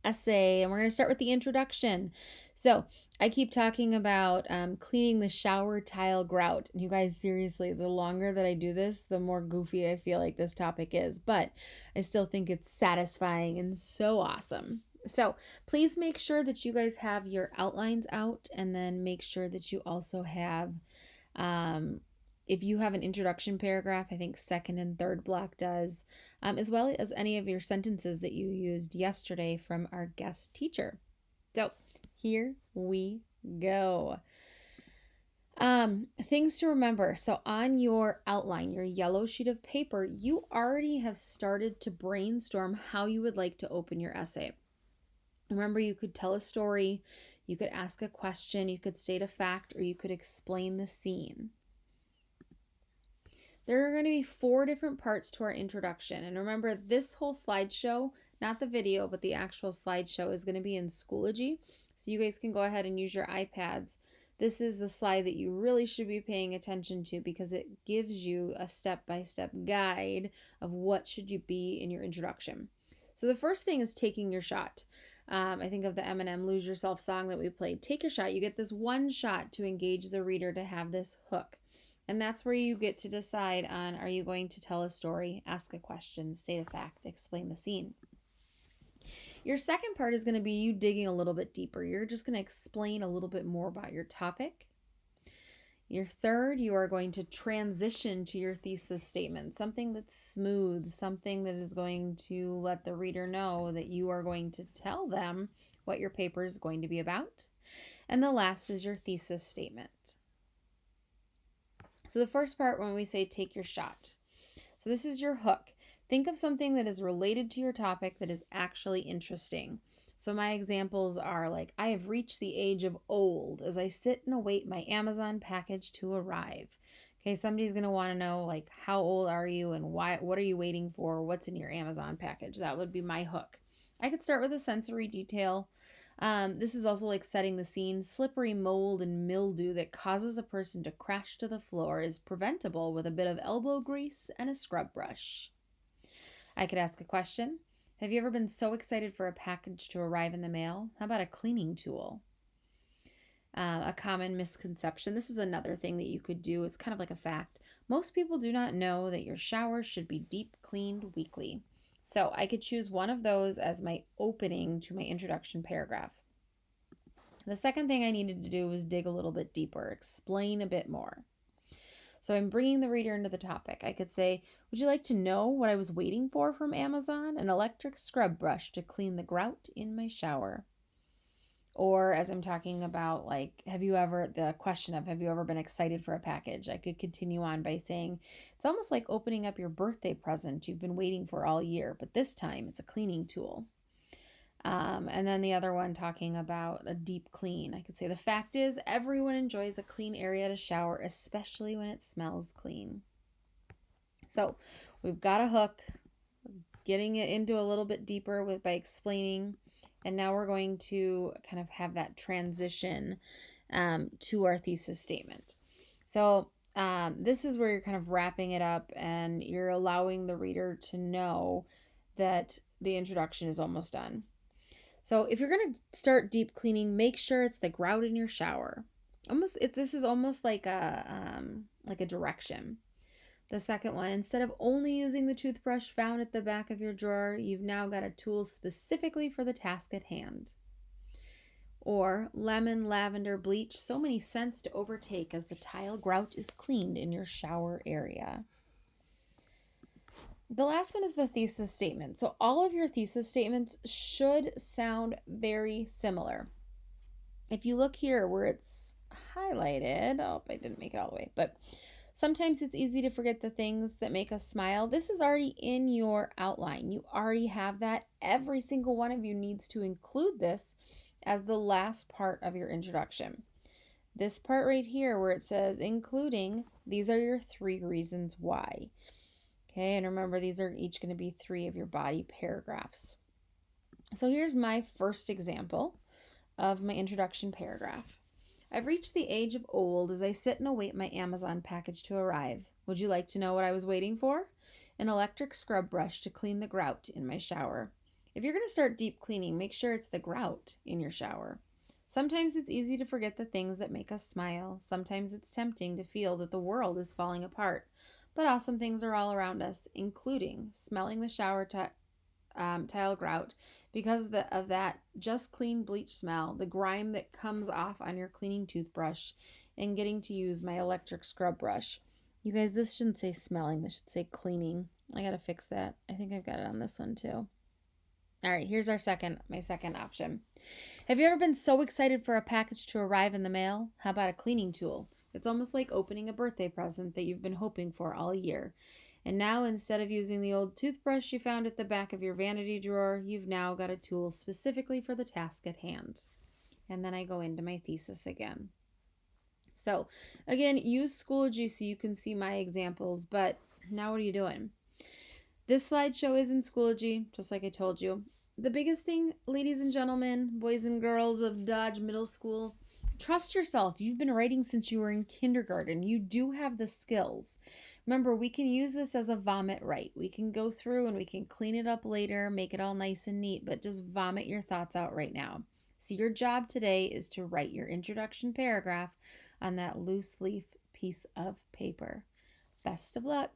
essay, and we're going to start with the introduction. So I keep talking about cleaning the shower tile grout. And you guys, seriously, the longer that I do this, the more goofy I feel like this topic is, but I still think it's satisfying and so awesome. So please make sure that you guys have your outlines out, and then make sure that you also have if you have an introduction paragraph, I think second and third block does, as well as any of your sentences that you used yesterday from our guest teacher. So here we go. Things to remember. So on your outline, your yellow sheet of paper, you already have started to brainstorm how you would like to open your essay. Remember, you could tell a story, you could ask a question, you could state a fact, or you could explain the scene. There are going to be 4 different parts to our introduction. And remember, this whole slideshow, not the video, but the actual slideshow is going to be in Schoology. So you guys can go ahead and use your iPads. This is the slide that you really should be paying attention to, because it gives you a step-by-step guide of what should you be in your introduction. So the first thing is taking your shot. I think of the Eminem Lose Yourself song that we played. Take your shot. You get this one shot to engage the reader to have this hook. And that's where you get to decide on, are you going to tell a story, ask a question, state a fact, explain the scene. Your second part is going to be you digging a little bit deeper. You're just going to explain a little bit more about your topic. Your third, you are going to transition to your thesis statement, something that's smooth, something that is going to let the reader know that you are going to tell them what your paper is going to be about. And the last is your thesis statement. So the first part, when we say take your shot. So this is your hook. Think of something that is related to your topic that is actually interesting. So my examples are like, I have reached the age of old as I sit and await my Amazon package to arrive. Okay, somebody's going to want to know, like, how old are you and why? What are you waiting for? What's in your Amazon package? That would be my hook. I could start with a sensory detail. This is also like setting the scene. Slippery mold and mildew that causes a person to crash to the floor is preventable with a bit of elbow grease and a scrub brush. I could ask a question. Have you ever been so excited for a package to arrive in the mail? How about a cleaning tool? A common misconception. This is another thing that you could do. It's kind of like a fact. Most people do not know that your showers should be deep cleaned weekly. So I could choose one of those as my opening to my introduction paragraph. The second thing I needed to do was dig a little bit deeper, explain a bit more. So I'm bringing the reader into the topic. I could say, would you like to know what I was waiting for from Amazon? An electric scrub brush to clean the grout in my shower. Or as I'm talking about, like, the question of, have you ever been excited for a package? I could continue on by saying, it's almost like opening up your birthday present you've been waiting for all year, but this time it's a cleaning tool. And then the other one talking about a deep clean. I could say, the fact is, everyone enjoys a clean area to shower, especially when it smells clean. So we've got a hook, getting it into a little bit deeper by explaining. And now we're going to kind of have that transition to our thesis statement. So this is where you're kind of wrapping it up, and you're allowing the reader to know that the introduction is almost done. So if you're going to start deep cleaning, make sure it's the grout in your shower. This is almost like a direction. The second one, instead of only using the toothbrush found at the back of your drawer, you've now got a tool specifically for the task at hand. Or lemon, lavender, bleach, so many scents to overtake as the tile grout is cleaned in your shower area. The last one is the thesis statement. So all of your thesis statements should sound very similar. If you look here where it's highlighted, I didn't make it all the way, but sometimes it's easy to forget the things that make us smile. This is already in your outline. You already have that. Every single one of you needs to include this as the last part of your introduction. This part right here where it says including, these are your 3 reasons why. Okay, and remember, these are each going to be 3 of your body paragraphs. So here's my first example of my introduction paragraph. I've reached the age of old as I sit and await my Amazon package to arrive. Would you like to know what I was waiting for? An electric scrub brush to clean the grout in my shower. If you're going to start deep cleaning, make sure it's the grout in your shower. Sometimes it's easy to forget the things that make us smile. Sometimes it's tempting to feel that the world is falling apart. But awesome things are all around us, including smelling the shower tile grout because of that just clean bleach smell, the grime that comes off on your cleaning toothbrush, and getting to use my electric scrub brush. You guys, this shouldn't say smelling, this should say cleaning. I gotta fix that. I think I've got it on this one too. All right, here's my second option. Have you ever been so excited for a package to arrive in the mail? How about a cleaning tool? It's almost like opening a birthday present that you've been hoping for all year. And now, instead of using the old toothbrush you found at the back of your vanity drawer, you've now got a tool specifically for the task at hand. And then I go into my thesis again. So, again, use Schoology so you can see my examples, but now what are you doing? This slideshow is in Schoology, just like I told you. The biggest thing, ladies and gentlemen, boys and girls of Dodge Middle School, trust yourself. You've been writing since you were in kindergarten. You do have the skills. Remember, we can use this as a vomit write. We can go through and we can clean it up later, make it all nice and neat, but just vomit your thoughts out right now. So your job today is to write your introduction paragraph on that loose leaf piece of paper. Best of luck.